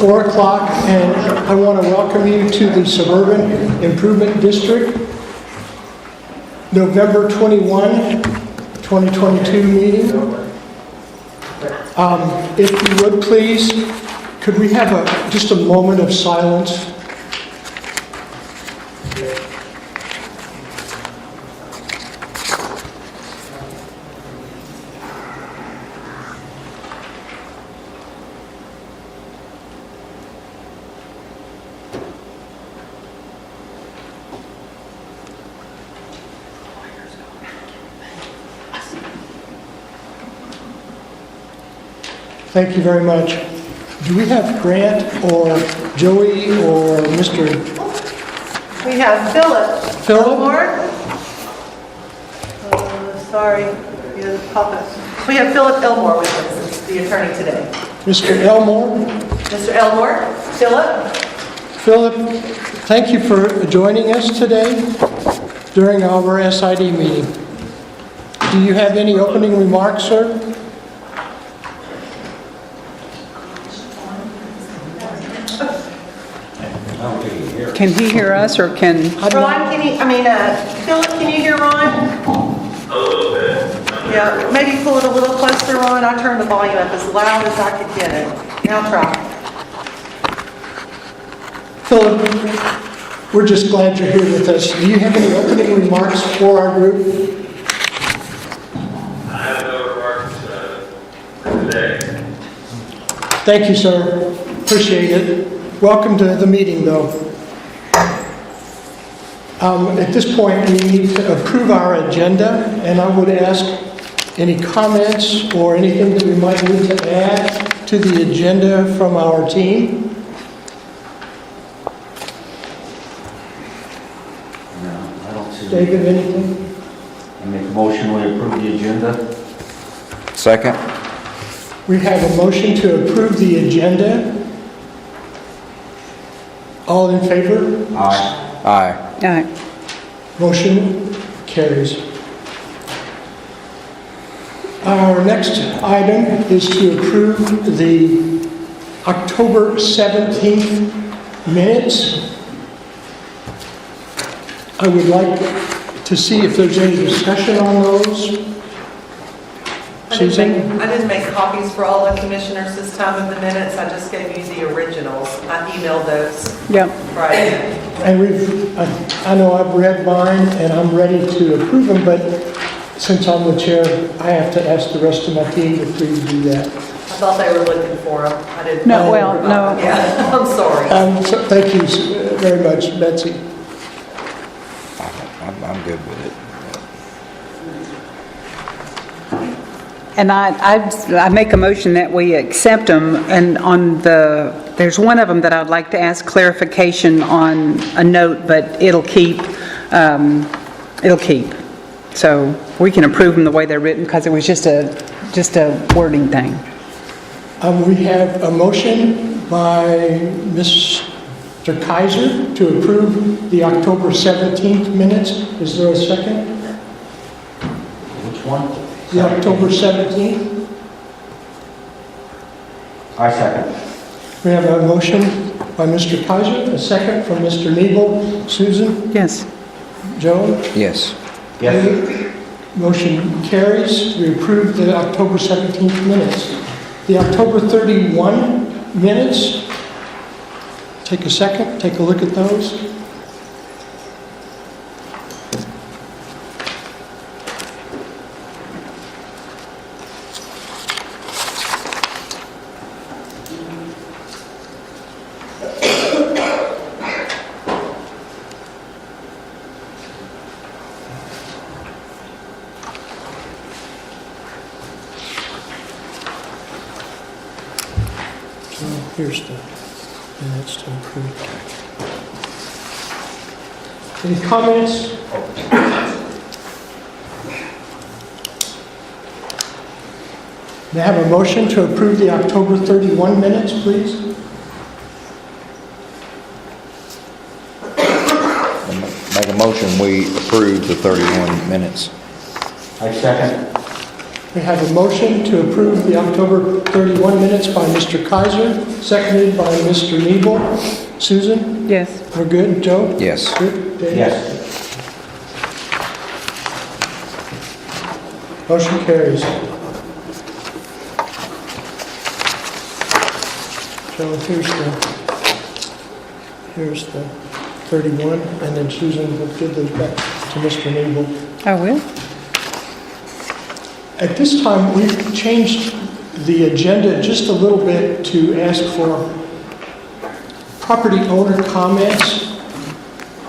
4 o'clock, and I want to welcome you to the Suburban Improvement District, November 21, 2022 meeting. If you would please, could we have just a moment of silence? Thank you very much. Do we have Grant or Joey or Mr. We have Philip. Philip? Elmore. Sorry, you pop it. We have Philip Elmore with us, as the attorney today. Mr. Elmore? Mr. Elmore, Philip. Philip, thank you for joining us today during our SID meeting. Do you have any opening remarks, sir? Can he hear us, or can... Ron, Philip, can you hear Ron? A little bit. Yeah, maybe pull it a little closer, Ron. I turned the volume up as loud as I could get it. Now try. Philip, we're just glad you're here with us. Do you have any opening remarks for our group? I have no remarks for today. Thank you, sir. Appreciate it. Welcome to the meeting, though. At this point, we need to approve our agenda, and I would ask any comments or anything that we might need to add to the agenda from our team. No, I don't see. David, anything? I make a motion, we approve the agenda. Second? We have a motion to approve the agenda. All in favor? Aye. Aye. Aye. Motion carries. Our next item is to approve the October 17th minutes. I would like to see if there's any discussion on those. Susan? I didn't make copies for all the commissioners this time of the minutes. I just gave you the originals. I emailed those Yep. Friday. And I know I've read mine and I'm ready to approve them, but since I'm the chair, I have to ask the rest of my team to please do that. I thought they were looking for them. I didn't. No, well, no. Yeah, I'm sorry. So thank you very much, Betsy. I'm good with it. And I make a motion that we accept them, and there's one of them that I'd like to ask clarification on a note, but it'll keep. So we can approve them the way they're written, because it was just a wording thing. We have a motion by Mr. Kaiser to approve the October 17th minutes. Is there a second? Which one? The October 17th. I second. We have a motion by Mr. Kaiser, a second from Mr. Nebel. Susan? Yes. Joe? Yes. Yes. Motion carries. We approve the October 17th minutes. The October 31 minutes. Take a second, take a look at those. Here's the minutes to approve. Any comments? May I have a motion to approve the October 31 minutes, please? Make a motion, we approve the 31 minutes. I second. We have a motion to approve the October 31 minutes by Mr. Kaiser, seconded by Mr. Nebel. Susan? Yes. We're good. Joe? Yes. Good. Dave? Yes. Motion carries. So here's the 31, and then Susan will give those back to Mr. Nebel. I will. At this time, we've changed the agenda just a little bit to ask for property owner comments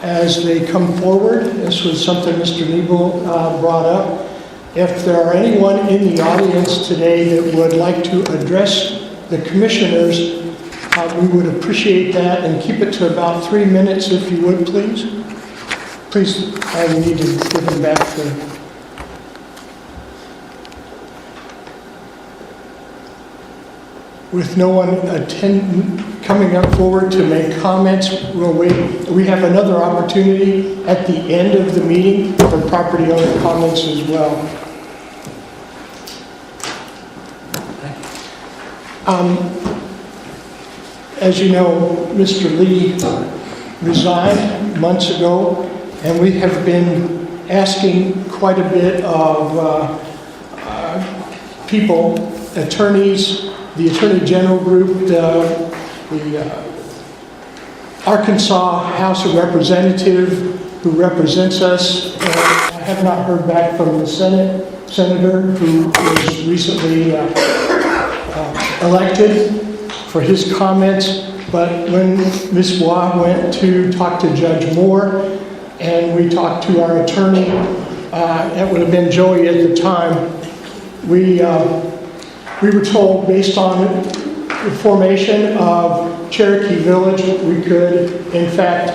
as they come forward. This was something Mr. Nebel brought up. If there are anyone in the audience today that would like to address the commissioners, we would appreciate that, and keep it to about 3 minutes if you would, please. Please, I need to give them back the... With no one coming up forward to make comments, we'll wait. We have another opportunity at the end of the meeting for property owner comments as well. As you know, Mr. Lee resigned months ago, and we have been asking quite a bit of people, attorneys, the Attorney General Group, the Arkansas House of Representatives who represents us. I have not heard back from the Senator who was recently elected for his comments, but when Ms. Waugh went to talk to Judge Moore and we talked to our attorney, that would have been Joey at the time, we were told based on the formation of Cherokee Village, we could in fact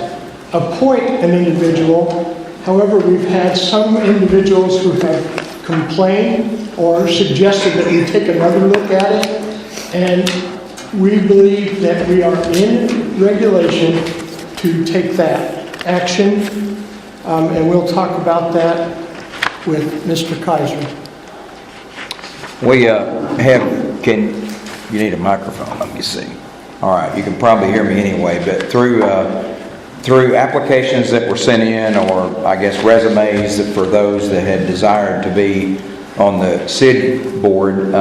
appoint an individual. However, we've had some individuals who have complained or suggested that we take another look at it, and we believe that we are in regulation to take that action, and we'll talk about that with Mr. Kaiser. We you need a microphone, let me see. All right, you can probably hear me anyway, but through applications that were sent in, or I guess resumes for those that had desired to be on the SID board,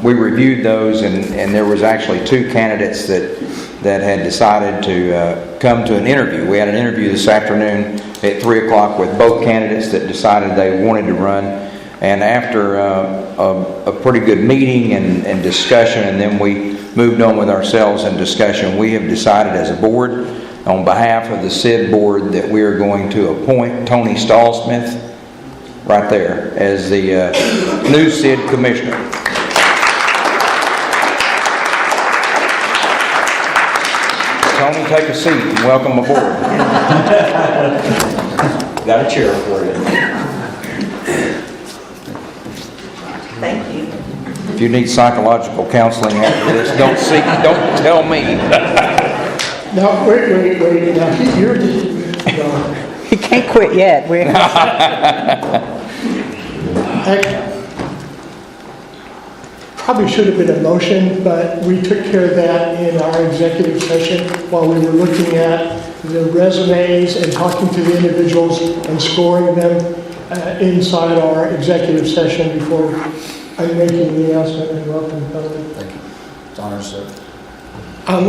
we reviewed those, and there was actually 2 candidates that had decided to come to an interview. We had an interview this afternoon at 3 o'clock with both candidates that decided they wanted to run. And after a pretty good meeting and discussion, and then we moved on with ourselves in discussion, we have decided as a board, on behalf of the SID board, that we are going to appoint Tony Stallsmith, right there, as the new SID commissioner. Tony, take a seat and welcome aboard. Got a chair for you. Thank you. If you need psychological counseling after this, don't tell me. Now, wait. Now, you're He can't quit yet. I probably should have been a motion, but we took care of that in our executive session while we were looking at the resumes and talking to the individuals and scoring them inside our executive session before I'm making the announcement. And welcome, Tony. Thank you. It's an honor, sir.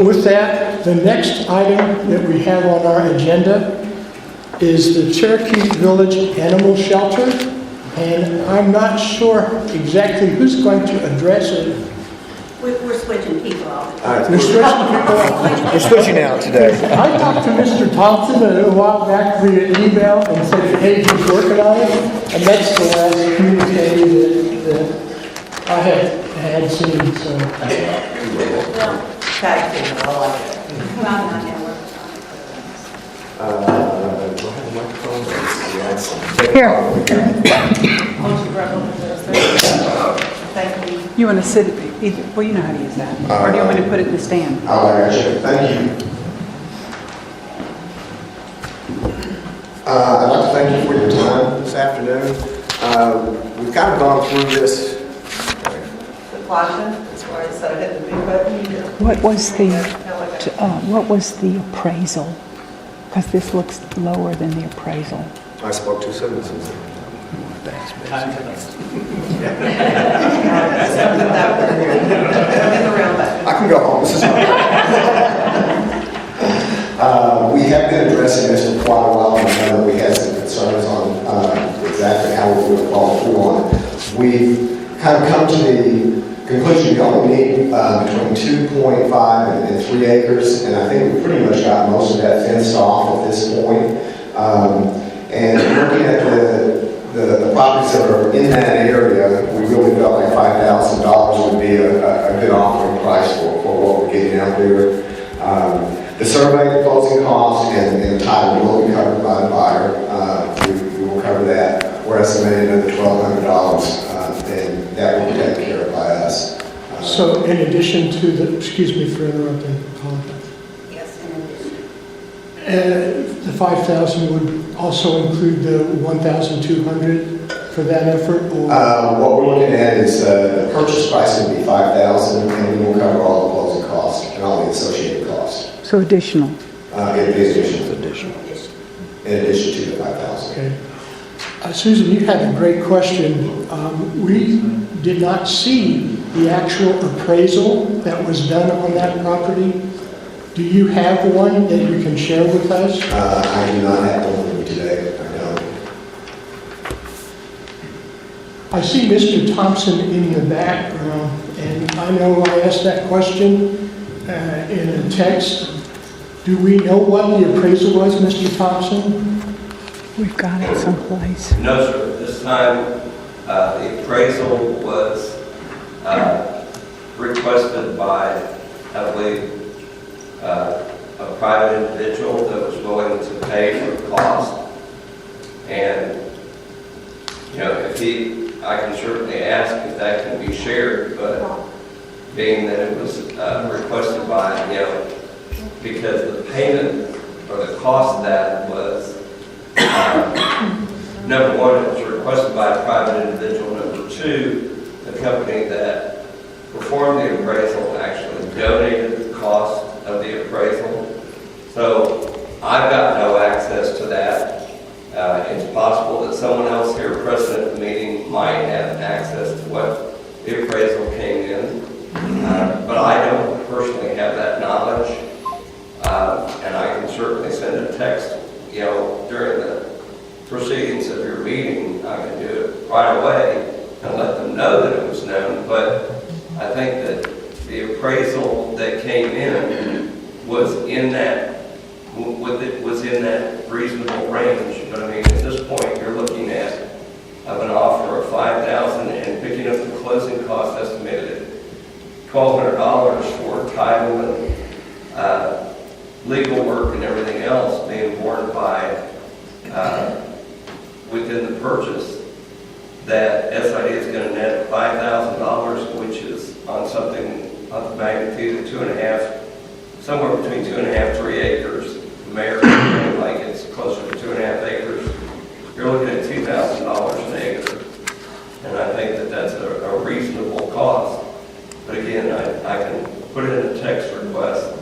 With that, the next item that we have on our agenda is the Cherokee Village Animal Shelter, and I'm not sure exactly who's going to address it. We're switching people off. We're switching people off. We're switching out today. I talked to Mr. Thompson a while back via email and said, hey, he's working on it, and that's the last communique that I had seen, so. Tag team, I like it. Well, I'm not gonna work. Do I have a microphone? Here, Thank you. you want to sit, well, you know how to use that. Or do you want me to put it in the stand? I should. Thank you. I'd like to thank you for your time this afternoon. We've kind of gone through this flashing, that's why I said I hit the big button. What was the, Now I got- what was the appraisal? Because this looks lower than the appraisal. I spoke two sentences. Hit the round button. I can go home, this is fine. We have been addressing this for quite a while, and I know we had some concerns on exactly how we would follow through on it. We've kind of come to the conclusion we only need between 2.5 and 3 acres, and I think we pretty much got most of that fenced off at this point. And looking at the properties that are in that area, we really felt like $5,000 would be a good offering price for what we're getting out there. The survey, the closing costs, and the title will be covered by the buyer. We will cover that. We're estimating another $1,200, and that will be taken care of by us. So in addition to the, excuse me for interrupting, apologize. Yes, in addition. The 5,000 would also include the 1,200 for that effort, or? What we're looking at is the purchase price would be $5,000, and we will cover all the closing costs and all the associated costs. So additional. In addition to the 5,000. Okay. Susan, you had a great question. We did not see the actual appraisal that was done on that property. Do you have one that you can share with us? I do not have one with me today. I don't. I see Mr. Thompson in the background, and I know I asked that question in a text. Do we know what the appraisal was, Mr. Thompson? We've got it someplace. No, sir. This time, the appraisal was requested by, I believe, a private individual that was willing to pay for the cost. And, you know, I can certainly ask if that can be shared, but being that it was requested by, you know, because the payment or the cost of that was, number one, it was requested by a private individual. Number two, the company that performed the appraisal actually donated the cost of the appraisal. So I've got no access to that. It's possible that someone else here present at the meeting might have access to what the appraisal came in. But I don't personally have that knowledge. And I can certainly send a text, you know, during the proceedings of your meeting. I can do it right away and let them know that it was known. But I think that the appraisal that came in was in that reasonable range. But I mean, at this point, you're looking at an offer of $5,000 and picking up the closing cost estimated at $1,200 for title and legal work and everything else being borne by within the purchase. That SID is going to net $5,000, which is on something of the magnitude of 2.5, somewhere between 2.5, 3 acres. The mayor is like it's closer to 2.5 acres. You're looking at $2,000 an acre, and I think that that's a reasonable cost. But again, I can put in a text request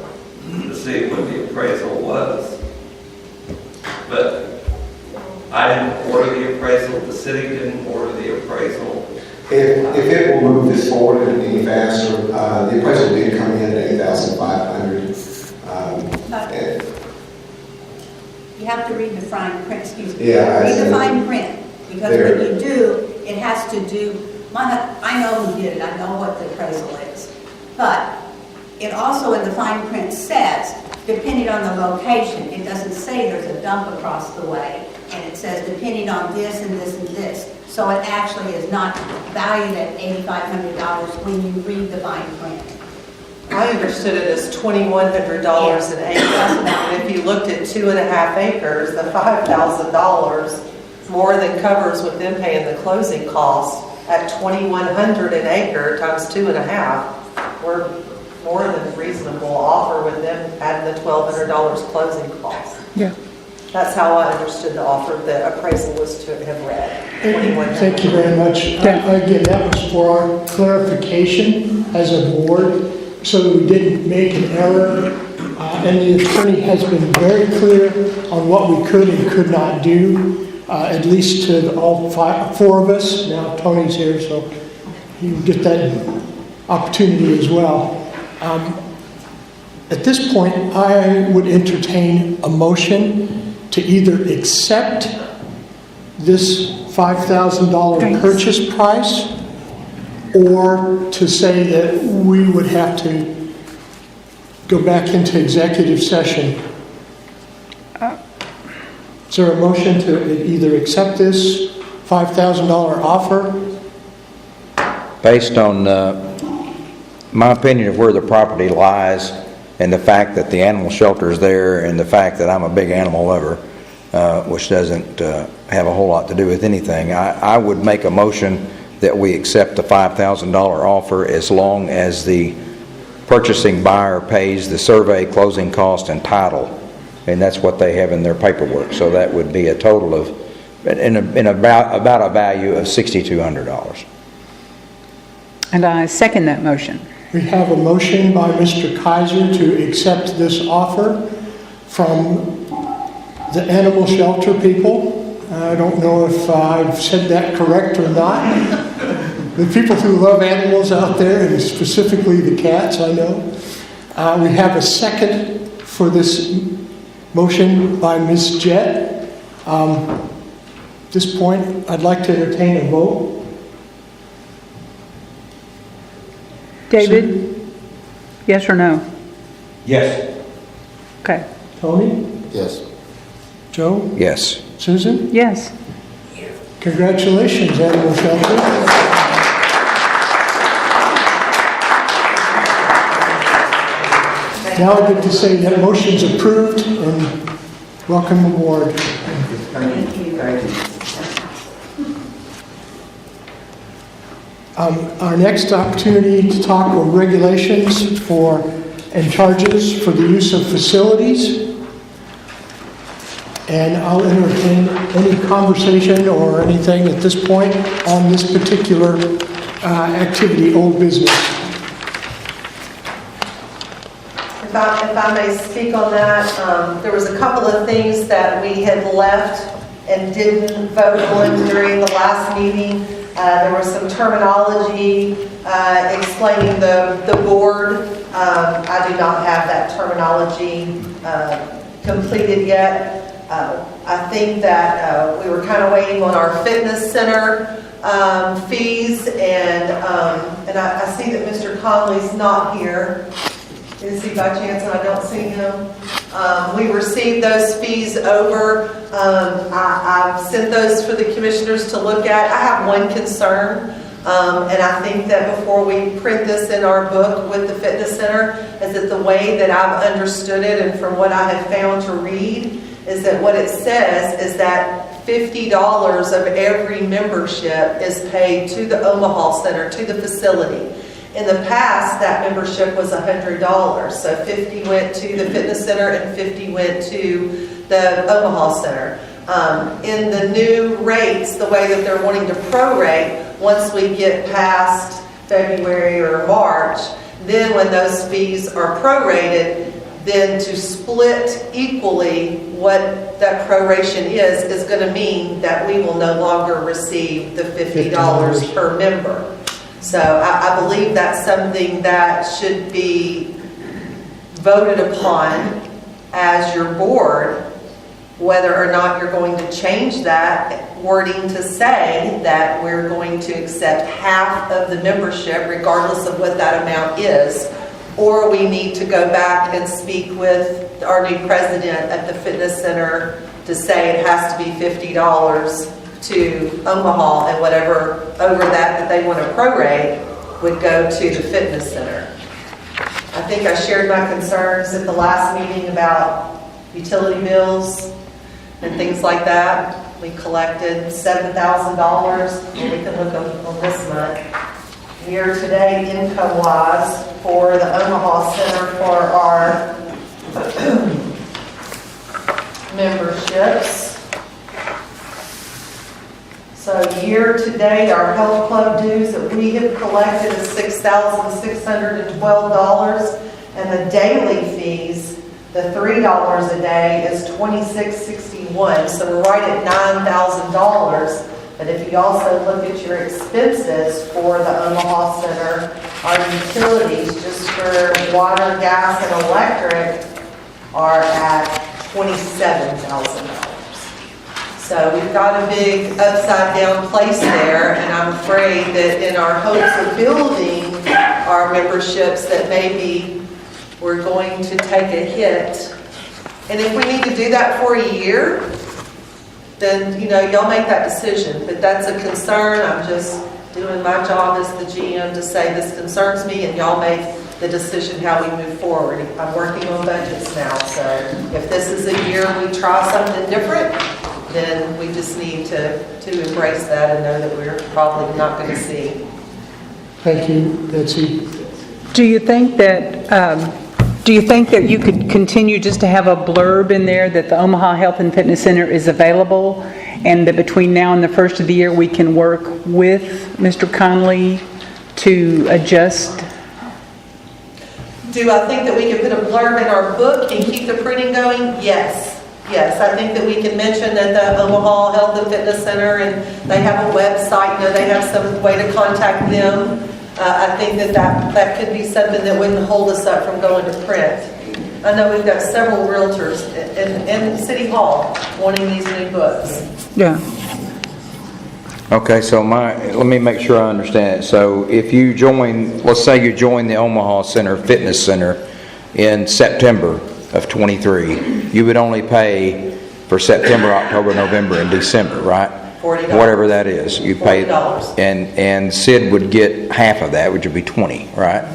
to see what the appraisal was. But I didn't order the appraisal, the city didn't order the appraisal. If it will move this forward any faster, the appraisal did come in at $8,500. You have to read the fine print, excuse me. Yeah, I read the see. fine print, because There. when you do, it has to do, I know who did it, I know what the appraisal is. But it also in the fine print says, depending on the location, it doesn't say there's a dump across the way, and it says depending on this and this and this. So it actually is not valued at $8,500 when you read the fine print. I understood it as $2,100 an acre. And if you looked at 2.5 acres, the $5,000 more than covers with them paying the closing costs at $2,100 an acre times 2.5. We're more than reasonable offer with them adding the $1,200 closing costs. Yeah. That's how I understood the offer, the appraisal was to have read. 2100. Thank you very much. Again, that was for our clarification as a board, so that we didn't make an error. And the attorney has been very clear on what we could and could not do, at least to all four of us. Now Tony's here, so you get that opportunity as well. At this point, I would entertain a motion to either accept this $5,000 purchase price, or to say that we would have to go back into executive session. Is there a motion to either accept this $5,000 offer? Based on my opinion of where the property lies and the fact that the animal shelter is there and the fact that I'm a big animal lover, which doesn't have a whole lot to do with anything, I would make a motion that we accept the $5,000 offer as long as the purchasing buyer pays the survey, closing cost, and title. And that's what they have in their paperwork. So that would be a total of, in about a value of $6,200. And I second that motion. We have a motion by Mr. Kaiser to accept this offer from the animal shelter people. I don't know if I've said that correct or not. The people who love animals out there, and specifically the cats, I know. We have a second for this motion by Ms. Jett. At this point, I'd like to entertain a vote. David? Yes or no? Yes. Okay. Tony? Yes. Joe? Yes. Susan? Yes. Congratulations, Animal Shelter. Now I get to say that motion's approved and welcome aboard. Thank you. Our next opportunity to talk on regulations and charges for the use of facilities. And I'll entertain any conversation or anything at this point on this particular activity, old business. If I may speak on that, there was a couple of things that we had left and didn't vote on during the last meeting. There was some terminology explaining the board. I do not have that terminology completed yet. I think that we were kind of waiting on our fitness center fees, and I see that Mr. Conley's not here. Is he by chance, and I don't see him? We received those fees over. I've sent those for the commissioners to look at. I have one concern, and I think that before we print this in our book with the fitness center, is that the way that I've understood it and from what I have found to read, is that what it says is that $50 of every membership is paid to the Omaha Center, to the facility. In the past, that membership was $100, so 50 went to the fitness center and 50 went to the Omaha Center. In the new rates, the way that they're wanting to prorate, once we get past February or March, then when those fees are prorated, then to split equally what that proration is going to mean that we will no longer receive the $50 per member. So I believe that's something that should be voted upon as your board, whether or not you're going to change that wording to say that we're going to accept half of the membership regardless of what that amount is, or we need to go back and speak with our new president at the fitness center to say it has to be $50 to Omaha, and whatever over that they want to prorate would go to the fitness center. I think I shared my concerns at the last meeting about utility bills and things like that. We collected $7,000, and we can look on this month. Year to date, income-wise, for the Omaha Center for our membership. memberships. So year to date, our health club dues that we have collected is $6,612, and the daily fees, the $3 a day, is $26.61. So we're right at $9,000. But if you also look at your expenses for the Omaha Center, our utilities, just for water, gas, and electric, are at $27,000. So we've got a big upside down place there, and I'm afraid that in our hopes of building our memberships that maybe we're going to take a hit. And if we need to do that for a year, then, y'all make that decision. But that's a concern. I'm just doing my job as the GM to say this concerns me, and y'all make the decision how we move forward. I'm working on budgets now, so if this is a year we try something different, then we just need to embrace that and know that we're probably not going to see. Thank you, Betsy. Do you think that you could continue just to have a blurb in there that the Omaha Health and Fitness Center is available, and that between now and the first of the year we can work with Mr. Conley to adjust? Do I think that we can put a blurb in our book and keep the printing going? Yes. Yes, I think that we can mention that the Omaha Health and Fitness Center, and they have a website, they have some way to contact them. I think that could be something that wouldn't hold us up from going to print. I know we've got several realtors in City Hall wanting these new books. Yeah. Okay, so let me make sure I understand it. So if you join, let's say you join the Omaha Center Fitness Center in September of 23, you would only pay for September, October, November, and December, right? $40. Whatever that is, you pay, $40. and Sid would get half of that, which would be 20, right?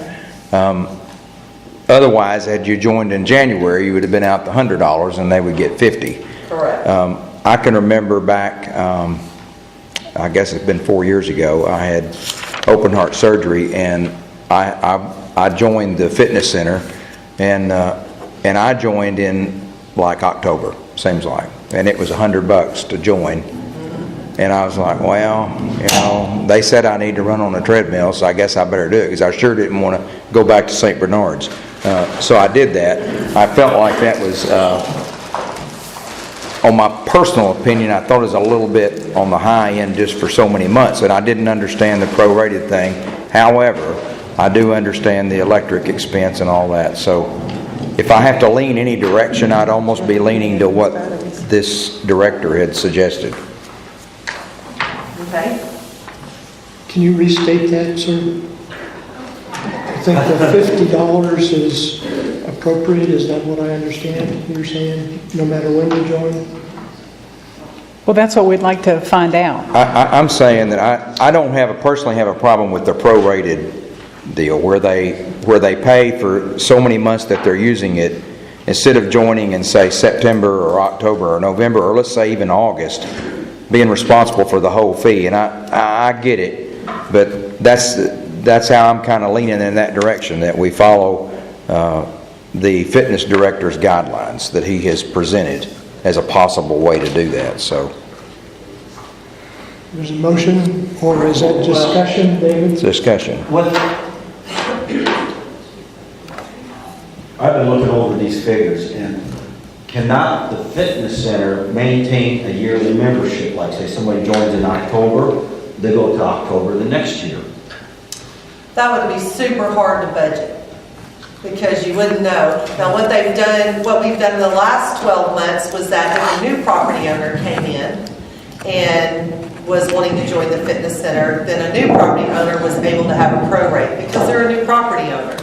Otherwise, had you joined in January, you would have been out the $100, and they would get 50. Correct. I can remember back, I guess it's been 4 years ago, I had open heart surgery, and I joined the fitness center, and I joined in like October, seems like, and it was $100 to join. And I was like, well, they said I need to run on a treadmill, so I guess I better do it, because I sure didn't want to go back to St. Bernard's. So I did that. I felt like that was, on my personal opinion, I thought it was a little bit on the high end just for so many months, and I didn't understand the prorated thing. However, I do understand the electric expense and all that. So if I have to lean any direction, I'd almost be leaning to what this director had suggested. Okay. Can you restate that, sir? I think the $50 is appropriate, is that what I understand you're saying, no matter when you join? Well, that's what we'd like to find out. I'm saying that I don't personally have a problem with the prorated deal, where they pay for so many months that they're using it, instead of joining in, say, September or October or November, or let's say even August, being responsible for the whole fee. And I get it, but that's how I'm kind of leaning in that direction, that we follow the fitness director's guidelines that he has presented as a possible way to do that. So There's a motion, or is that discussion, David? it's discussion. I've been looking over these figures, and cannot the fitness center maintain a yearly membership? Like, say somebody joins in October, they go to October the next year. That would be super hard to budget, because you wouldn't know. Now, what we've done in the last 12 months was that if a new property owner came in and was wanting to join the fitness center, then a new property owner was able to have a prorate, because they're a new property owner.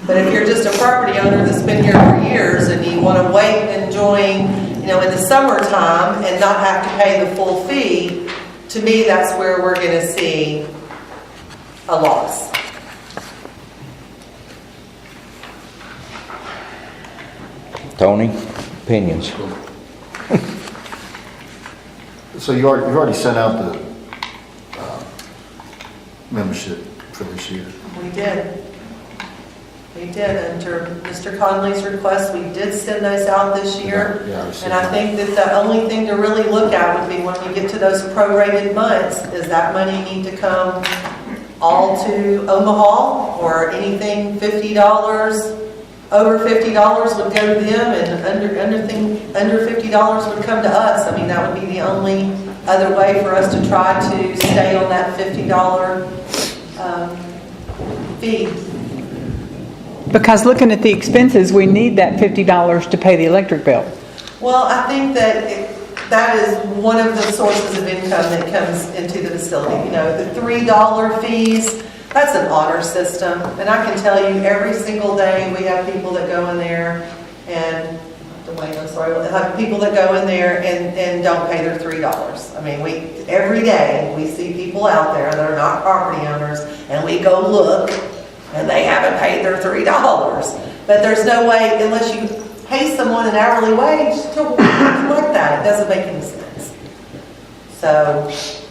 But if you're just a property owner that's been here for years and you want to wait and join, in the summertime and not have to pay the full fee, to me, that's where we're going to see a loss. Tony, opinions? So you've already sent out the membership for this year? We did. We did, under Mr. Conley's request, we did send those out this year. Yeah, I received And I that. think that the only thing to really look at would be when we get to those prorated months, does that money need to come all to Omaha, or anything $50, over $50 would go to them, and under $50 would come to us? I mean, that would be the only other way for us to try to stay on that $50 fee. Because looking at the expenses, we need that $50 to pay the electric bill. Well, I think that that is one of the sources of income that comes into the facility. You know, the $3 fees, that's an honor system. And I can tell you, every single day, we have people that go in there and, Dwayne, I'm sorry, we have people that go in there and don't pay their $3. I mean, every day, we see people out there that are not property owners, and we go look, and they haven't paid their $3. But there's no way, unless you pay someone an hourly wage, to collect that. It doesn't make any sense. So,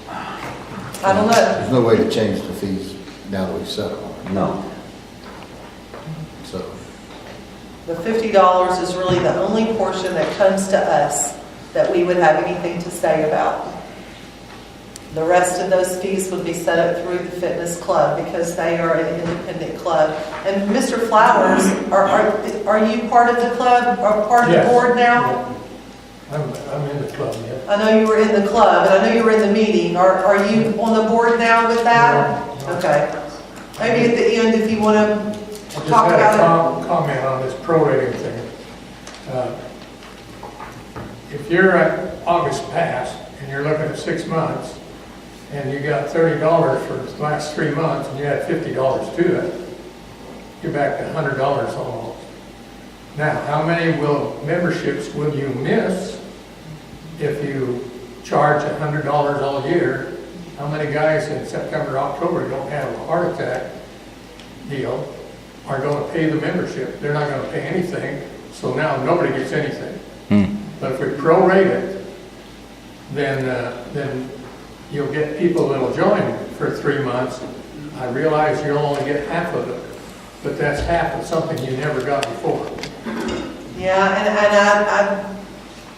I don't know. There's no way to change the fees now that we've set them on it. No. So, The $50 is really the only portion that comes to us that we would have anything to say about. The rest of those fees would be set up through the fitness club because they are an independent club. And Mr. Flowers, are you part of the club or part of the Yes. board now? I'm in the club, yeah. I know you were in the club, and I know you were in the meeting. Are you on the board now with that? No. Okay. Maybe at the end, if you want to I just talk had a about comment on this prorating thing. If you're at August pass and you're looking at 6 months and you got $30 for the last 3 months and you add $50 to it, you're back to $100 almost. Now, how many memberships will you miss if you charge $100 all year? How many guys in September, October don't have a heart attack deal are going to pay the membership? They're not going to pay anything, so now nobody gets anything. But if we prorate it, then you'll get people that'll join for 3 months. I realize you'll only get half of it, but that's half of something you never got before. Yeah, and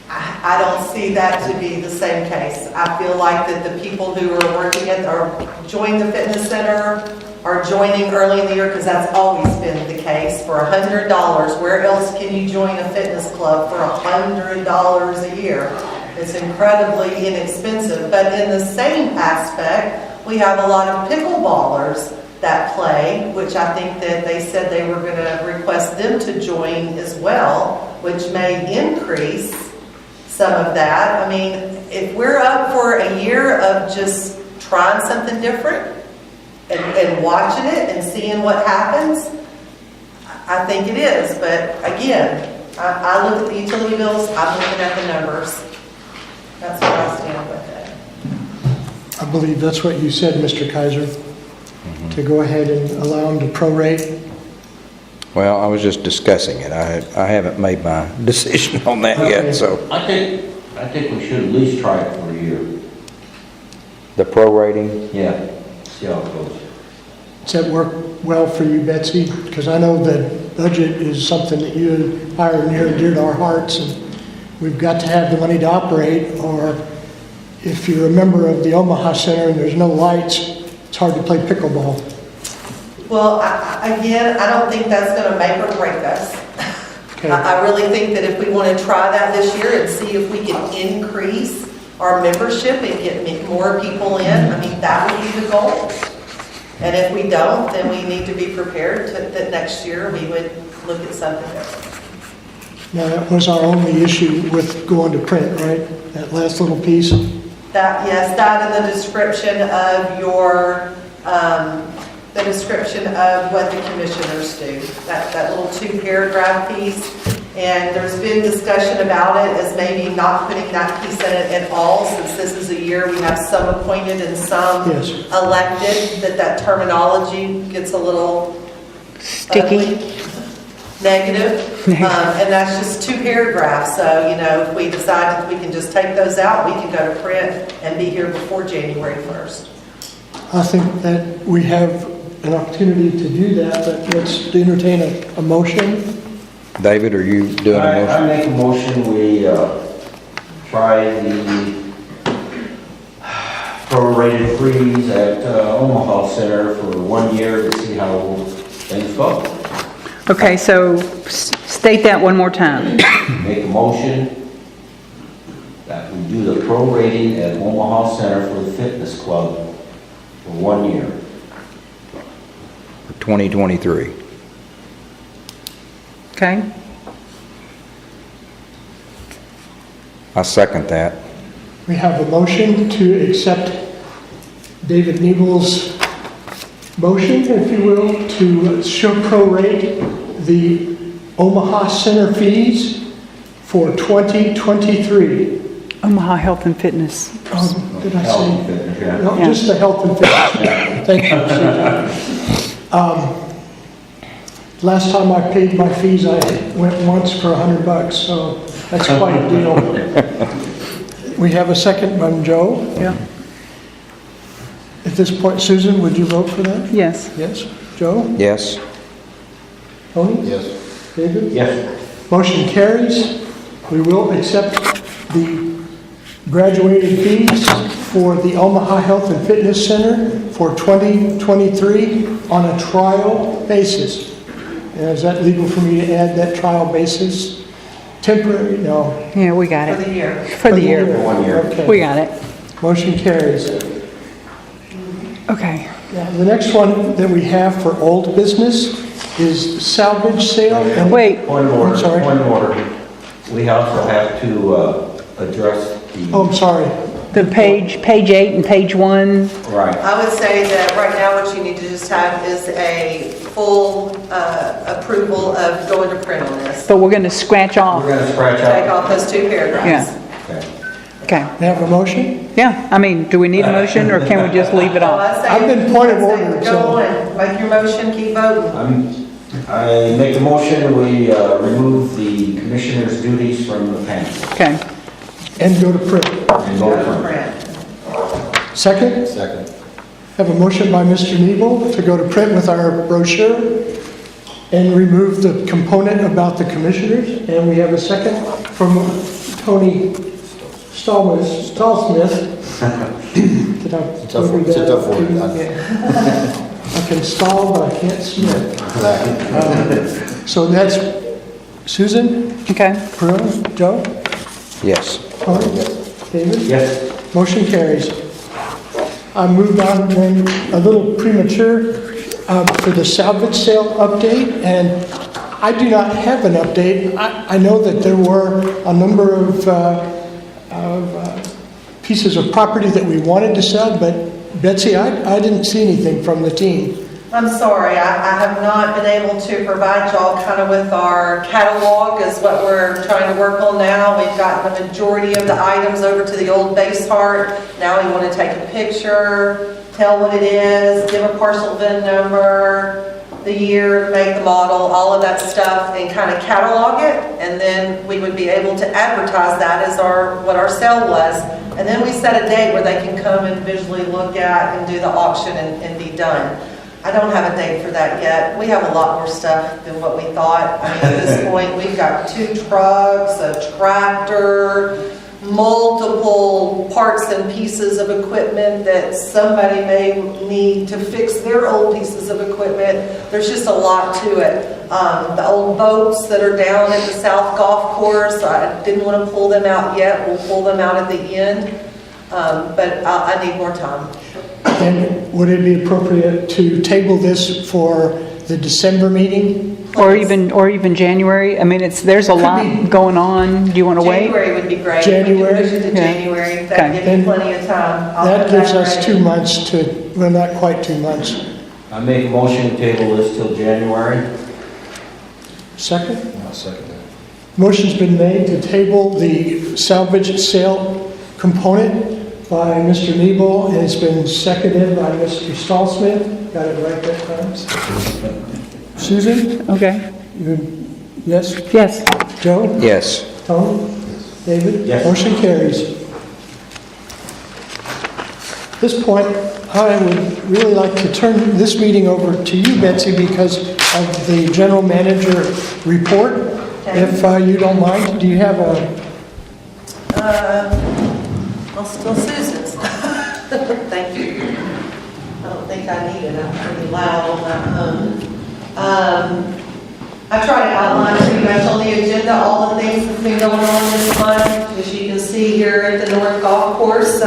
I don't see that to be the same case. I feel like that the people who are working or join the fitness center are joining early in the year, because that's always been the case, for $100. Where else can you join a fitness club for $100 a year? It's incredibly inexpensive. But in the same aspect, we have a lot of pickleballers that play, which I think that they said they were going to request them to join as well, which may increase some of that. I mean, if we're up for a year of just trying something different and watching it and seeing what happens, I think it is. But again, I look at the utility bills, I'm looking at the numbers. That's where I stand with it. I believe that's what you said, Mr. Kaiser, to go ahead and allow them to prorate. Well, I was just discussing it. I haven't made my decision on that Okay. yet, so. I think we should at least try it for a year. The prorating, Yeah, see how it goes. Does that work well for you, Betsy? Because I know that budget is something that you are near and dear to our hearts, and we've got to have the money to operate, or if you're a member of the Omaha Center and there's no lights, it's hard to play pickleball. Well, again, I don't think that's going to make or break us. Okay. I really think that if we want to try that this year and see if we can increase our membership and get more people in, I mean, that would be the goal. And if we don't, then we need to be prepared that next year we would look at something different. Now, that was our only issue with going to print, right? That last little piece? Yes, that and the description of your, the description of what the commissioners do. That little 2-paragraph piece. And there's been discussion about it as maybe not putting that piece in it at all, since this is a year we have some appointed and some Yes. elected, that terminology gets a little Sticky. ugly, negative. And that's just 2 paragraphs. So, you know, if we decide that we can just take those out, we can go to print and be here before January 1st. I think that we have an opportunity to do that, but let's entertain a motion. David, are you doing a I motion? make a motion, we try the prorated freeze at Omaha Center for 1 year to see how things go. Okay, so state that one more time. Make a motion that we do the prorating at Omaha Center for the fitness club for 1 year. For 2023. Okay? I second that. We have a motion to accept David Nebel's motion, if you will, to show prorate the Omaha Center fees for 2023. Omaha Health and Fitness. Did I Health and say? fitness, yeah. No, just the health and fitness. Thank you, Susan. Last time I paid my fees, I went once for $100, so that's quite a deal. We have a second one, Joe. Yeah. At this point, Susan, would you vote for that? Yes. Yes. Joe? Yes? Tony? Yes. David? Yes. Motion carries. We will accept the graduated fees for the Omaha Health and Fitness Center for 2023 on a trial basis. And is that legal for me to add that trial basis? Temporary? No. Yeah, we got For it. the year. For the year. 1 year. Okay. We got it. Motion carries. Okay. Now, the next one that we have for old business is salvage sale. and- Wait. Point of order, I'm sorry. point of order. We also have to address Oh, the, I'm sorry. The page 8 and page 1. right. I would say that right now what you need to just have is a full approval of going to print on this. But we're going to scratch off. We're gonna scratch Take out. off those two paragraphs. Yeah. Okay. Okay. May I have a motion? Yeah, I mean, do we need a motion or can we just leave it So off? I say- I've been point of I say order, Go so- on, make your motion, keep voting. I make a motion, we remove the commissioner's duties from the panel. Okay. And go to print. And Go vote to for it. print. Second? Second. Have a motion by Mr. Nebel to go to print with our brochure and remove the component about the commissioners. And we have a second from Tony Stallsmith. Did I It's up for- it's that? up for it. Yeah. I can stall, but I can't smith. So that's Susan, Okay. Bruno, Joe, Yes. Tony, David? Yes. Motion carries. I moved on then a little premature for the salvage sale update, and I do not have an update. I know that there were a number of pieces of property that we wanted to sell, but Betsy, I didn't see anything from the team. I'm sorry, I have not been able to provide y'all kind of with our catalog is what we're trying to work on now. We've gotten the majority of the items over to the old base heart. Now we want to take a picture, tell what it is, give a parcel VIN number, the year, make, the model, all of that stuff, and kind of catalog it. And then we would be able to advertise that as what our sale was. And then we set a date where they can come and visually look at and do the auction and be done. I don't have a date for that yet. We have a lot more stuff than what we thought. I mean, at this point, we've got 2 trucks, a tractor, multiple parts and pieces of equipment that somebody may need to fix their old pieces of equipment. There's just a lot to it. The old boats that are down at the South Golf Course, I didn't want to pull them out yet. We'll pull them out at the end, but I need more time. And would it be appropriate to table this for the December meeting? Or even January? I mean, there's a lot going on. Do you want to wait? January would be great. January? We can push it to Yeah. January. That gives Okay. you plenty of time. I'll That have gives us ready. 2 months to, well, not quite 2 months. I make a motion to table this till January. Second? I'll second that. Motion's been made to table the salvage sale component by Mr. Nebel, and it's been seconded by Mr. Stallsmith. Got it right that time? Susan? Okay. Yes? Yes. Joe? Yes. Tony? David? Yes. Motion carries. At this point, I would really like to turn this meeting over to you, Betsy, because of the general manager report. If you don't mind, do you have a... Well, still Susan's. Thank you. I don't think I need it. I'm pretty loud on my own. I tried to outline pretty much on the agenda all the things that's been going on this month. As you can see here at the North Golf Course,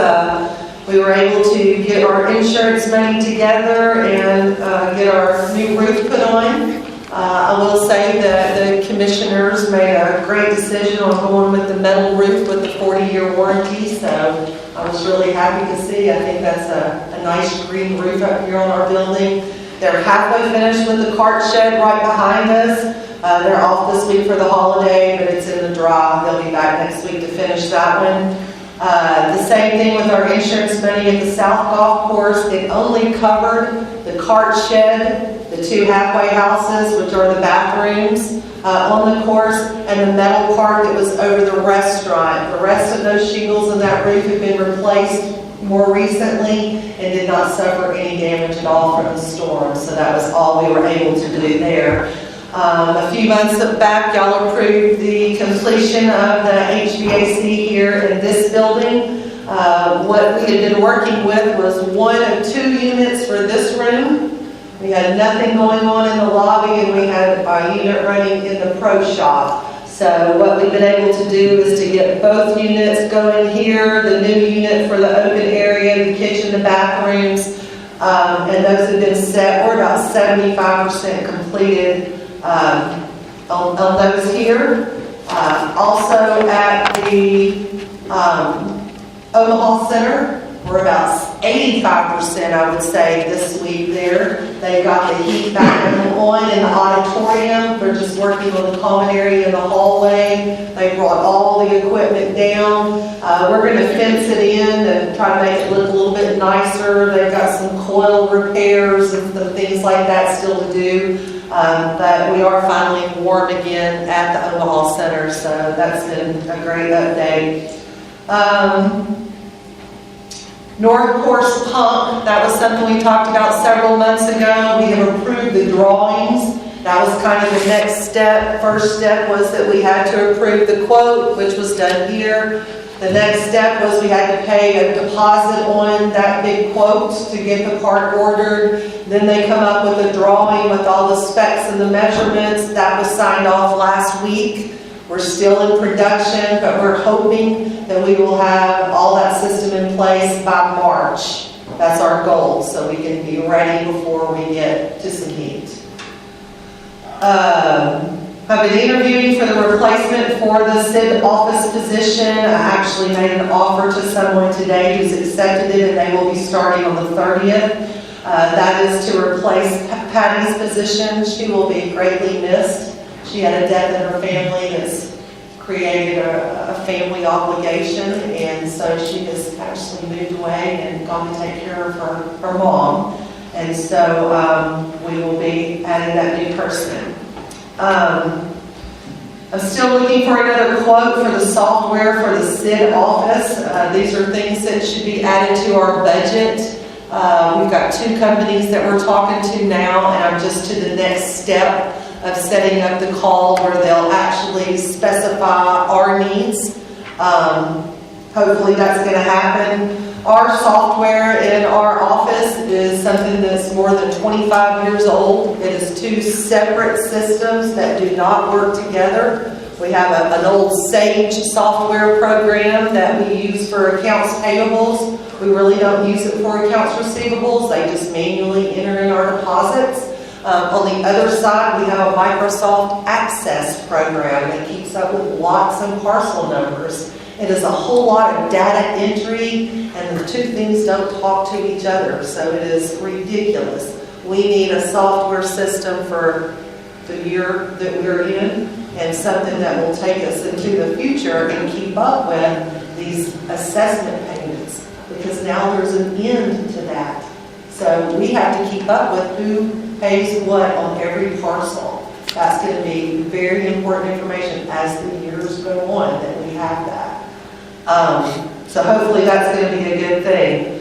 we were able to get our insurance money together and get our new roof put on. I will say that the commissioners made a great decision on going with the metal roof with the 40-year warranty, so I was really happy to see. I think that's a nice green roof up here on our building. They're halfway finished with the cart shed right behind us. They're off this week for the holiday, but it's in the draw. They'll be back next week to finish that one. The same thing with our insurance money at the South Golf Course. It only covered the cart shed, the 2 halfway houses, which are the bathrooms on the course, and the metal part that was over the restaurant. The rest of those shingles in that roof have been replaced more recently and did not suffer any damage at all from the storm. So that was all we were able to do there. A few months back, y'all approved the completion of the HVAC here in this building. What we had been working with was 1 of 2 units for this room. We had nothing going on in the lobby, and we had a unit running in the pro shop. So what we've been able to do is to get both units going here, the new unit for the open area, the kitchen, the bathrooms, and those have been set. We're about 75% completed on those here. Also at the Omaha Center, we're about 85%, I would say, this week there. They've got the heat back on in the auditorium. They're just working on the common area in the hallway. They brought all the equipment down. We're going to fence it in and try to make it look a little bit nicer. They've got some coil repairs and some things like that still to do. But we are finally warm again at the Omaha Center, so that's been a great update. North Course Pump, that was something we talked about several months ago. We have approved the drawings. That was kind of the next step. First step was that we had to approve the quote, which was done here. The next step was we had to pay a deposit on that big quote to get the part ordered. Then they come up with a drawing with all the specs and the measurements. That was signed off last week. We're still in production, but we're hoping that we will have all that system in place by March. That's our goal, so we can be ready before we get to some heat. I've been interviewing for the replacement for the SID office position. I actually made an offer to someone today who's accepted it, and they will be starting on the 30th. That is to replace Patty's position. She will be greatly missed. She had a death in her family that's created a family obligation, and so she has actually moved away and gone to take care of her mom. And so we will be adding that new person. I'm still looking for another quote for the software for the SID office. These are things that should be added to our budget. We've got 2 companies that we're talking to now, and I'm just to the next step of setting up the call where they'll actually specify our needs. Hopefully that's going to happen. Our software in our office is something that's more than 25 years old. It is 2 separate systems that do not work together. We have an old Sage software program that we use for accounts payables. We really don't use it for accounts receivables. They just manually enter in our deposits. On the other side, we have a Microsoft Access program that keeps up with lots and parcel numbers. It is a whole lot of data entry, and the 2 things don't talk to each other, so it is ridiculous. We need a software system for the year that we're in, and something that will take us into the future and keep up with these assessment payments, because now there's an end to that. So we have to keep up with who pays what on every parcel. That's going to be very important information as the years go on that we have that. So hopefully that's going to be a good thing.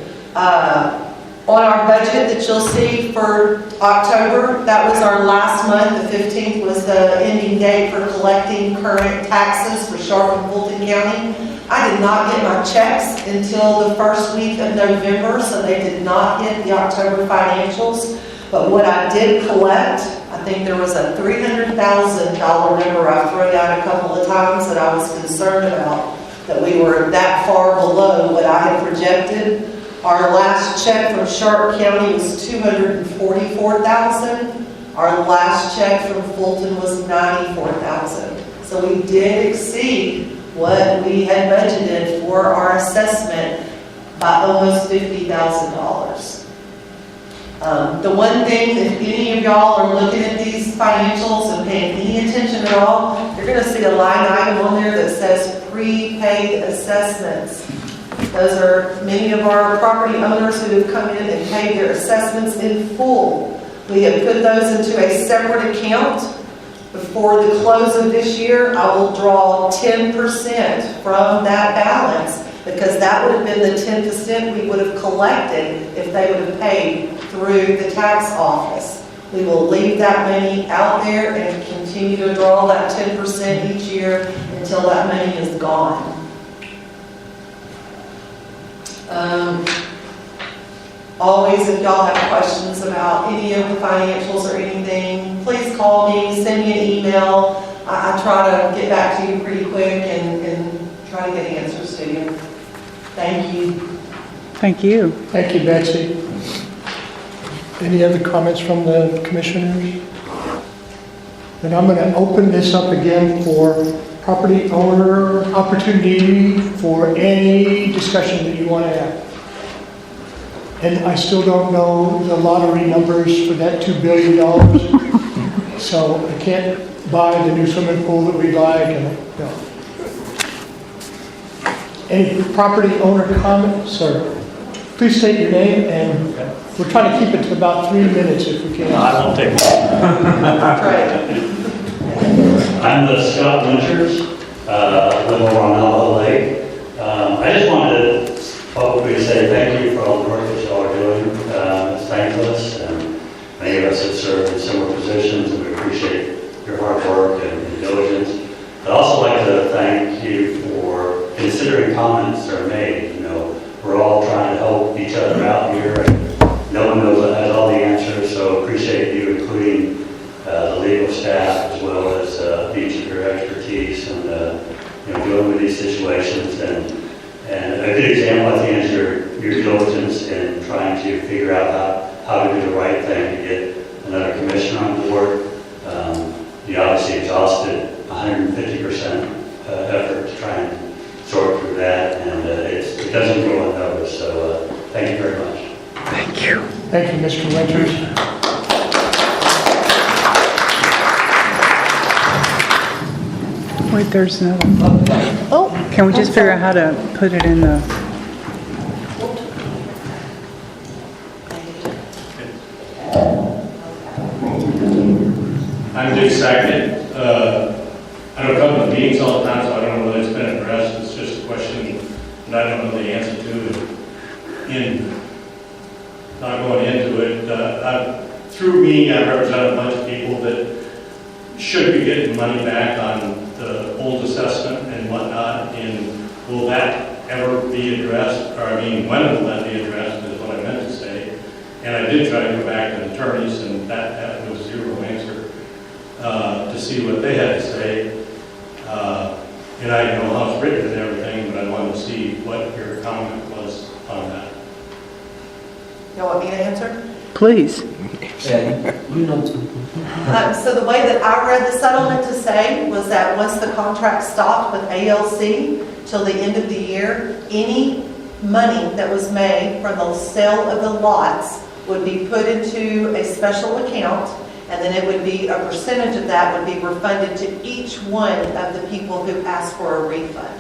On our budget that you'll see for October, that was our last month. The 15th was the ending date for collecting current taxes for Sharp and Fulton County. I did not get my checks until the first week of November, so they did not hit the October financials. But what I did collect, I think there was a $300,000 number I threw out a couple of times that I was concerned about, that we were that far below what I had projected. Our last check from Sharp County was $244,000. Our last check from Fulton was $94,000. So we did exceed what we had budgeted for our assessment by almost $50,000. The one thing, if any of y'all are looking at these financials and paying any attention at all, you're going to see a line item on there that says prepaid assessments. Those are many of our property owners who have come in and paid their assessments in full. We have put those into a separate account. Before the close of this year, I will draw 10% from that balance, because that would have been the 10% we would have collected if they would have paid through the tax office. We will leave that money out there and continue to draw that 10% each year until that money is gone. Always, if y'all have questions about any of the financials or anything, please call me, send me an email. I try to get back to you pretty quick and try to get answers to you. Thank you. Thank you. Thank you, Betsy. Any other comments from the commissioners? Then I'm going to open this up again for property owner opportunity for any discussion that you want to have. And I still don't know the lottery numbers for that $2 billion. So I can't buy the new swimming pool that we like. And, no. Any property owner comments, sir? Please state your name, and we're trying to keep it to about 3 minutes if we can. I won't take it. I'm the Scott Winters, live over on Alamo Lake. I just wanted to publicly say thank you for all the work that y'all are doing. It's thankless, and many of us have served in similar positions, and we appreciate your hard work and diligence. I'd also like to thank you for considering comments that are made. You know, we're all trying to help each other out here, and no one knows that has all the answers, so appreciate you including the legal staff as well as each of your expertise and you know, dealing with these situations. And a good example, I think, is your diligence in trying to figure out how to do the right thing to get another commissioner on board. You obviously exhausted 150% effort to try and sort through that, and it doesn't go unnoticed. So thank you very much. Thank you. Thank you, Mr. Winters. Wait, there's another. Oh, can we just figure out how to put it in the? I'm Dick Sackett. I don't come to meetings all the time, so I don't know whether it's been addressed. It's just a question that I don't know the answer to. In not going into it, through me, I represent a bunch of people that should be getting money back on the old assessment and whatnot. And will that ever be addressed? Or I mean, when will that be addressed is what I meant to say. And I did try to go back to the attorneys, and that was zero answer to see what they had to say. And I know how it's written and everything, but I wanted to see what your comment was on that. You want me to answer? Please. So the way that I read the settlement to say was that once the contract stopped with ALC till the end of the year, any money that was made from the sale of the lots would be put into a special account, and then it would be a percentage of that would be refunded to each one of the people who asked for a refund.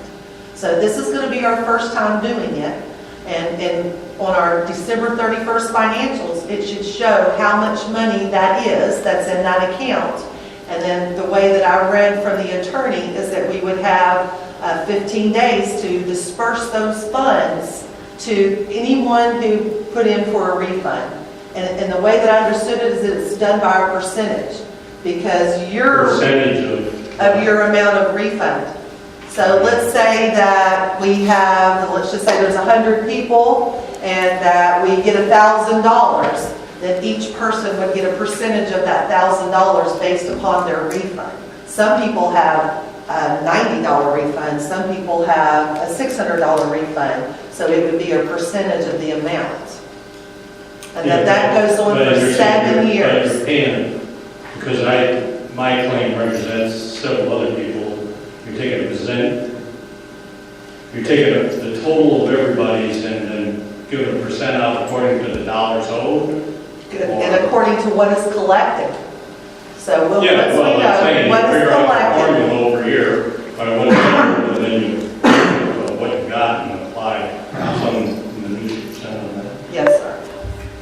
So this is going to be our first time doing it. And on our December 31st financials, it should show how much money that is that's in that account. And then the way that I read from the attorney is that we would have 15 days to disperse those funds to anyone who put in for a refund. And the way that I understood it is that it's done by a percentage, because Percentage of your amount of refund. So let's say that we have, let's just say there's 100 people and that we get $1,000, then each person would get a percentage of that $1,000 based upon their refund. Some people have a $90 refund, some people have a $600 refund, so it would be a percentage of the amount. And that goes on But for you're 7 But years. you're paying, because my claim represents several other people. You're taking a percent, you're taking the total of everybody's and then giving a percent out according to the dollars owed. And according to what is collected. So once we Yeah, well, I'm saying, know you what is figure out the collected. formula over here, by what number, and then you, what you got and apply some minutiae percent on that. Yes, sir.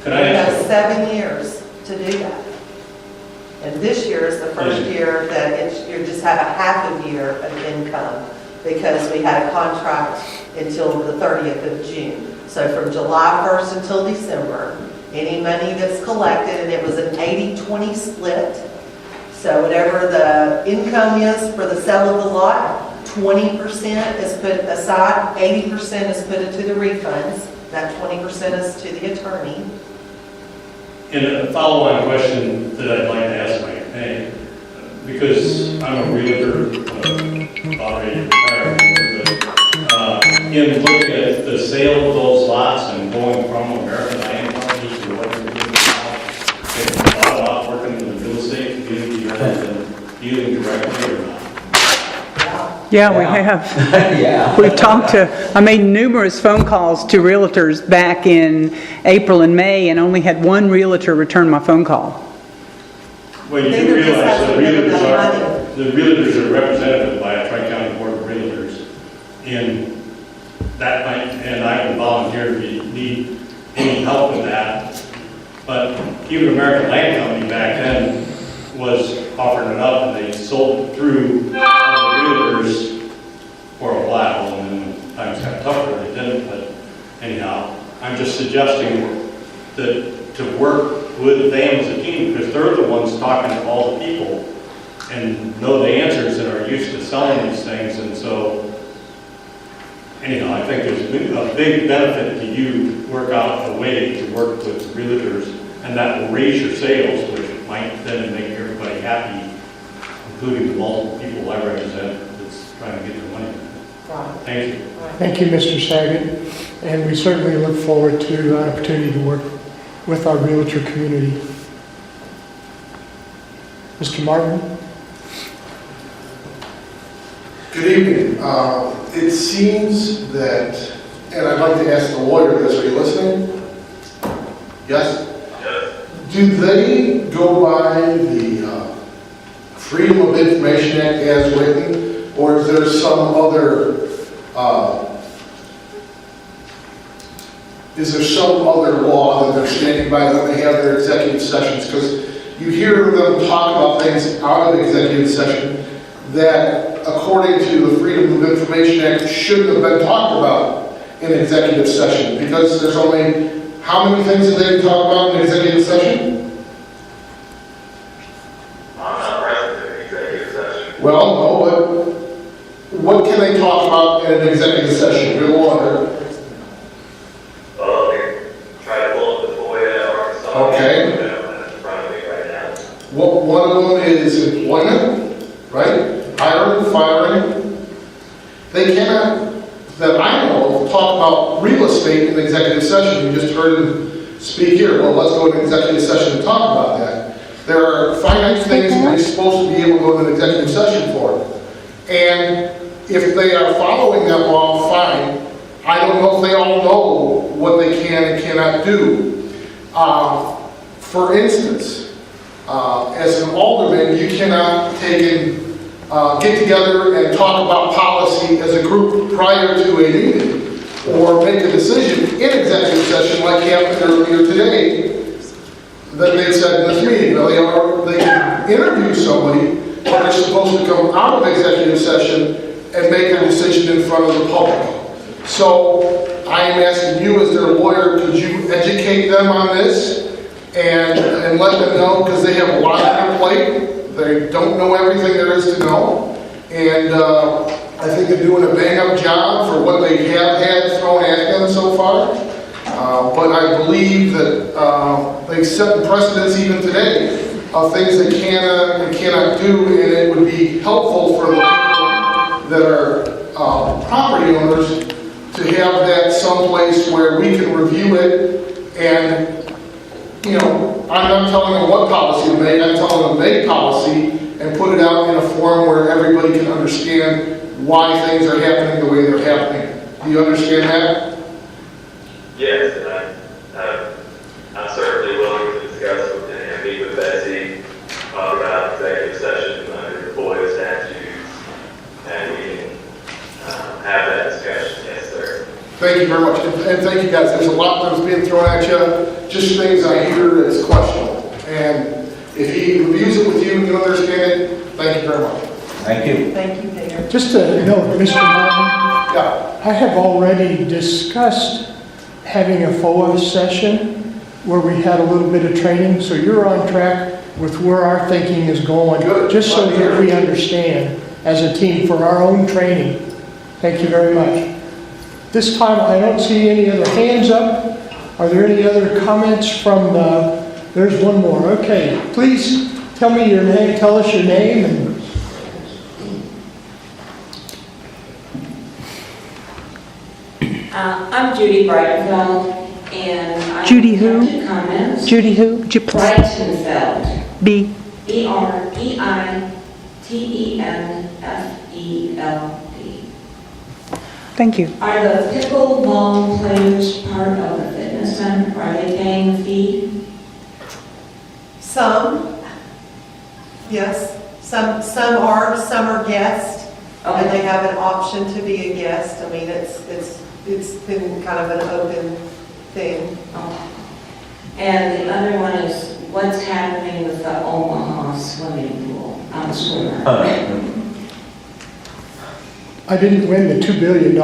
Could We I have ask, 7 years to do that. And this year is the first year that you just have a half a year of income, because we had a contract until the 30th of June. So from July 1st until December, any money that's collected, and it was an 80-20 split. So whatever the income is for the sale of the lot, 20% is put aside, 80% is put into the refunds. That 20% is to the attorney. and a follow-on question that I'd like to ask Mike, hey, because I'm a realtor, already retired, but in looking at the sale of those lots and going from American Land Company to what you're doing now, have you thought about working in the real estate community rather than dealing directly or not? Yeah, we have. Yeah. We've talked to, I made numerous phone calls to realtors back in April and May and only had one realtor return my phone call. Well, you do Neither just realize hasn't been enough the realtors are represented by a Tri-County Board of Realtors. And that might, and I would volunteer if you need any help with that. But even American Land Company back then was offering it up, and they sold it through other realtors for a while, and then times got tougher, they didn't. But anyhow, I'm just suggesting that to work with them as a team, because they're the ones talking to all the people and know the answers and are used to selling these things. And so, anyhow, I think there's a big benefit to you to work out a way to work with realtors, and that will raise your sales, which might then make everybody happy, including the multiple people I represent that's trying to get their money. Right. Thank you. Thank you, Mr. Saget, and we certainly look forward to an opportunity to work with our realtor community. Mr. Martin? Good evening. It seems that, and I'd like to ask the lawyer this, are you listening? Yes? Do they go by the Freedom of Information Act as written, or is there some other law that they're standing by when they have their executive sessions? Because you hear them talk about things out of executive session that, according to the Freedom of Information Act, shouldn't have been talked about in executive session, because there's only, how many things that they can talk about in executive session? I'm not present in the executive session. Well, no, what can they talk about in an executive session? Good lawyer. Well, they try to pull up the FOIA Arkansas. Okay. That's in front of me right now. One of them is employment, right? Hiring, firing. They cannot, that I know, talk about real estate in executive session. You just heard him speak here. Well, let's go into executive session and talk about that. There are finite things that they're supposed to be able to go into executive session for. And if they are following that law, fine. I don't know if they all know what they can and cannot do. For instance, as an alderman, you cannot get together and talk about policy as a group prior to a meeting, or make a decision in executive session like happened earlier today that they said in this meeting. Now, they can interview somebody, but they're supposed to come out of executive session and make a decision in front of the public. So I am asking you as their lawyer, could you educate them on this and let them know, because they have a lot on their plate. They don't know everything there is to know. And I think they're doing a bang-up job for what they have had thrown at them so far. But I believe that they've set precedents even today of things they cannot do, and it would be helpful for the people that are property owners to have that someplace where we can review it. And, you know, I'm not telling them what policy to make, I'm telling them to make policy and put it out in a form where everybody can understand why things are happening the way they're happening. Do you understand that? Yes, and I'm certainly willing to discuss with and meet with Betsy about executive session under FOIA statutes, and we can have that discussion. Yes, sir. Thank you very much, and thank you guys. There's a lot that's being thrown at you, just things I hear that's questionable. And if he reviews it with you and you understand it, thank you very much. Thank you. Thank you, Peter. Just to note, Mr. Martin, Yeah. I have already discussed having a FOIA session where we had a little bit of training, so you're on track with where our thinking is going. Good. Just so that we understand as a team for our own training. Thank you very much. This time, I don't see any other hands up. Are there any other comments from there's one more. Okay, please tell me your name, tell us your name. And I'm Judy Breitenfeld, and I Judy have who? two comments. Judy who? Would you please? Breitenfeld, B. B-R-E-I-T-E-N-F-E-L-D. Thank you. Are the pickleball players part of the fitness center? Are they paying a fee? Some, yes, some are, some are guests, and they have an option to be a guest. I mean, it's been kind of an open thing. Oh. And the other one is, what's happening with the Omaha swimming pool? I'm a swimmer. I didn't win the $2 billion.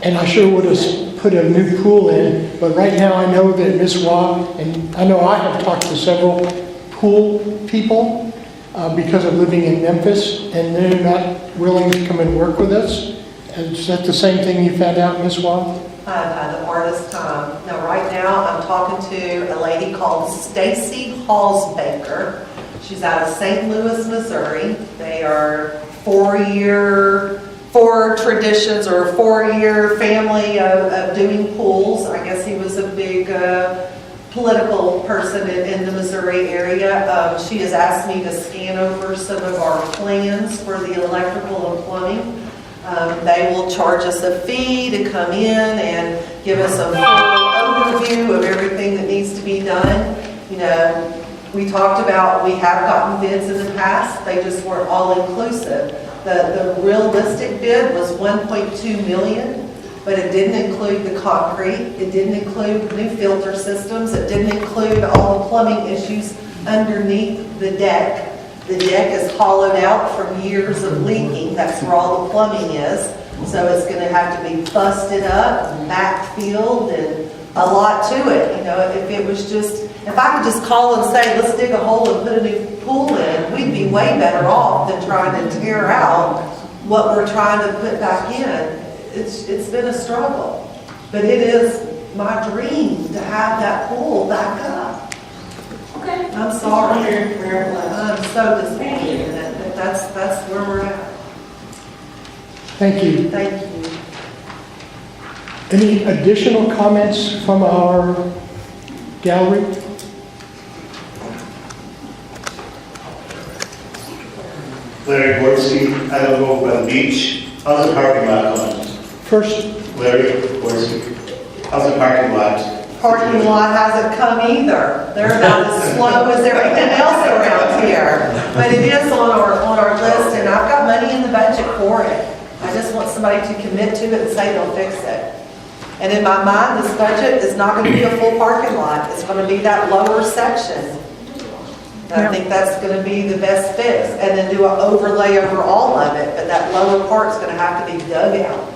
And I sure would have put a new pool in, but right now I know that Ms. Waugh, and I know I have talked to several pool people because of living in Memphis, and they're not willing to come and work with us. Is that the same thing you found out, Ms. Waugh? I've had the hardest time. Now, right now, I'm talking to a lady called Stacy Halsbaker. She's out of St. Louis, Missouri. They are four traditions or a 4-year family of doing pools. I guess he was a big political person in the Missouri area. She has asked me to scan over some of our plans for the electrical and plumbing. They will charge us a fee to come in and give us a full overview of everything that needs to be done. You know, we talked about, we have gotten bids in the past, they just weren't all inclusive. The realistic bid was $1.2 million, but it didn't include the concrete, it didn't include new filter systems, it didn't include all the plumbing issues underneath the deck. The deck is hollowed out from years of leaking, that's where all the plumbing is. So it's going to have to be busted up, backfilled, and a lot to it. You know, if I could just call and say, let's dig a hole and put a new pool in, we'd be way better off than trying to tear out what we're trying to put back in. It's been a struggle, but it is my dream to have that pool back up. Okay. I'm sorry. Where it was. I'm so disappointed that that's where we're at. Thank you. Thank you. Any additional comments from our gallery? Larry Gorski, I live over by the beach. How's the parking lot going? First, Larry Gorski, how's the parking lot? Parking lot hasn't come either. They're about as slow as everything else around here. But it is on our list, and I've got money in the budget for it. I just want somebody to commit to it and say they'll fix it. And in my mind, this budget is not going to be a full parking lot. It's going to be that lower section. And I think that's going to be the best fix. And then do an overlay over all of it. But that lower part's going to have to be dug out.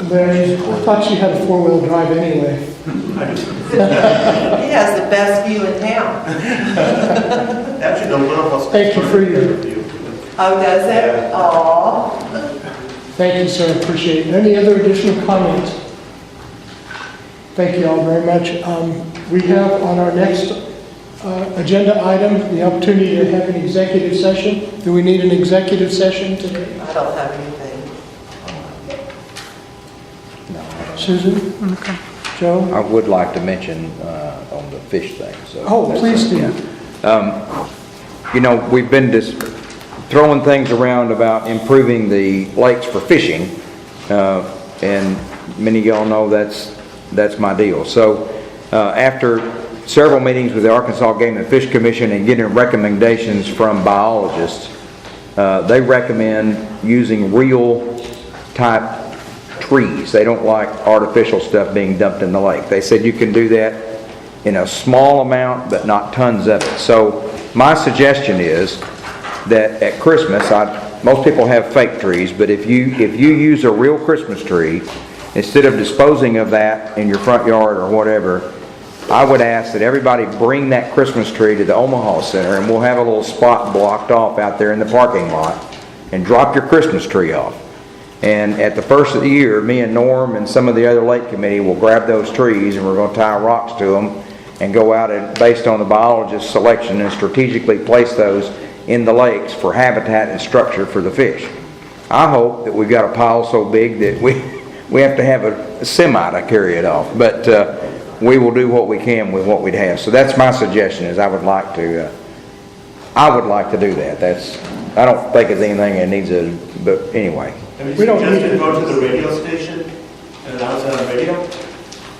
Larry, I thought you had a four-wheel drive anyway. He has the best view in town. Actually, no, one of us. Thank you for your, Oh, does it? Aw. thank you, sir, appreciate it. Any other additional comments? Thank you all very much. We have on our next agenda item, the opportunity to have an executive session. Do we need an executive session today? I don't have anything. Susan? Okay. Joe? I would like to mention on the fish thing, so. Oh, please do. You know, we've been just throwing things around about improving the lakes for fishing, and many of y'all know that's my deal. So after several meetings with the Arkansas Game and Fish Commission and getting recommendations from biologists, they recommend using real type trees. They don't like artificial stuff being dumped in the lake. They said you can do that in a small amount but not tons of it. So my suggestion is that at Christmas, most people have fake trees, but if you use a real Christmas tree, instead of disposing of that in your front yard or whatever, I would ask that everybody bring that Christmas tree to the Omaha Center, and we'll have a little spot blocked off out there in the parking lot, and drop your Christmas tree off. And at the first of the year, me and Norm and some of the other lake committee will grab those trees, and we're going to tie rocks to them and go out and, based on the biologist's selection, and strategically place those in the lakes for habitat and structure for the fish. I hope that we've got a pile so big that we have to have a semi to carry it off, but we will do what we can with what we'd have. So that's my suggestion, is I would like to do that. I don't think it's anything that needs but anyway. We don't need to go to the radio station and announce it on the radio?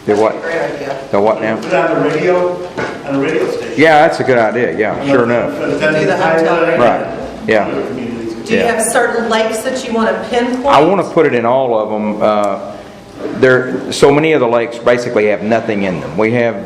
Do what? Great idea. The what now? Put it on the radio station. Yeah, that's a good idea, yeah, sure enough. Do the hotel. Right, yeah. Do you have certain lakes that you want to pinpoint? I want to put it in all of them. So many of the lakes basically have nothing in them. We have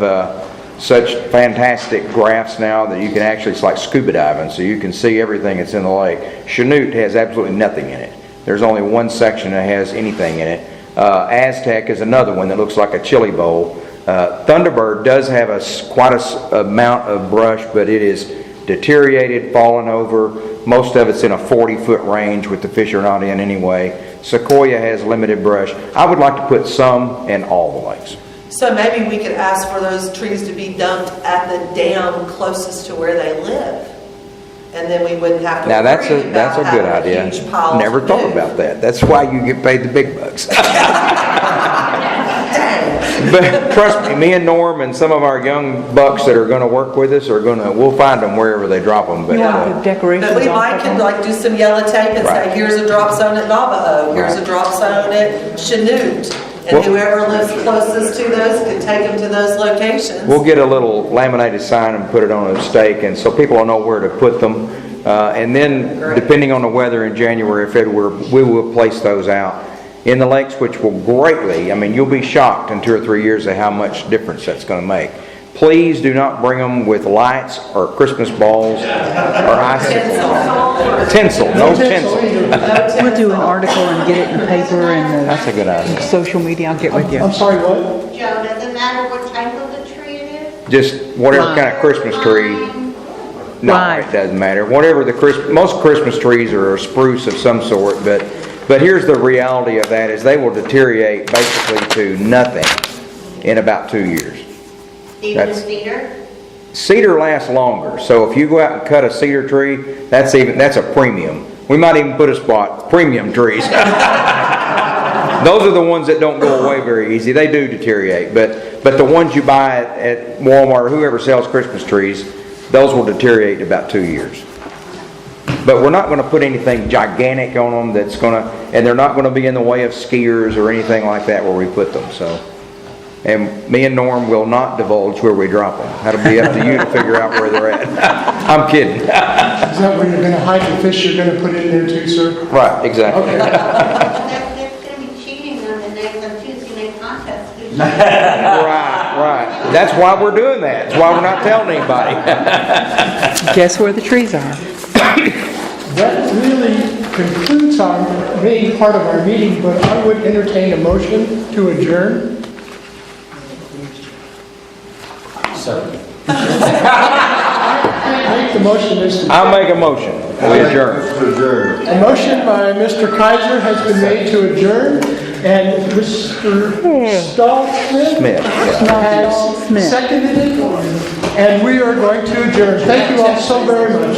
such fantastic graphs now that you can actually, it's like scuba diving, so you can see everything that's in the lake. Chinook has absolutely nothing in it. There's only one section that has anything in it. Aztec is another one that looks like a chili bowl. Thunderbird does have quite a amount of brush, but it is deteriorated, fallen over. Most of it's in a 40-foot range with the fish are not in anyway. Sequoia has limited brush. I would like to put some in all the lakes. So maybe we could ask for those trees to be dumped at the dam closest to where they live. And then we wouldn't have to Now worry that's a about good having a idea. huge pile Never to thought move. about that. That's why you get paid the big bucks. But trust me and Norm and some of our young bucks that are going to work with us we'll find them wherever they drop them. But, You want the decorations But we off might of can them? like do some yellow tape and Right. say, here's a drop zone at Navajo, here's Right. a drop zone at Chinook. And Well- whoever lives closest to those can take them to those locations. we'll get a little laminated sign and put it on a stake, and so people will know where to put them. And then, depending on the weather in January or February, we will place those out in the lakes, which will greatly, you'll be shocked in 2 or 3 years at how much difference that's going to make. Please do not bring them with lights or Christmas balls or icicles. Tinsel, no tinsel. We'll do an article and get it in the paper and That's a good idea. social media. I'll get with you. I'm sorry, what? Joe, does it matter what type of a tree it is? Just whatever kind of Christmas tree. No, Right. it doesn't matter. Whatever most Christmas trees are a spruce of some sort, but here's the reality of that is they will deteriorate basically to nothing in about 2 years. Even cedar? Cedar lasts longer, so if you go out and cut a cedar tree, that's a premium. We might even put a spot, premium trees. Those are the ones that don't go away very easy. They do deteriorate, but the ones you buy at Walmart or whoever sells Christmas trees, those will deteriorate in about 2 years. But we're not going to put anything gigantic on them and they're not going to be in the way of skiers or anything like that where we put them. So, and me and Norm will not divulge where we drop them. That'll be up to you to figure out where they're at. I'm kidding. Is that where you're going to hide the fish you're going to put in there too, sir? Right, exactly. Okay. That's going to be cheating on the Tuesday night contest. Right. That's why we're doing that. That's why we're not telling anybody. Guess where the trees are? That really concludes precludes our being part of our meeting, but I would entertain a motion to adjourn. I can't make the motion, Mr. I'll make a motion. We adjourn. A motion by Mr. Kaiser has been made to adjourn, and Mr. Smith, has seconded it, and we are going to adjourn. Thank you all so very much.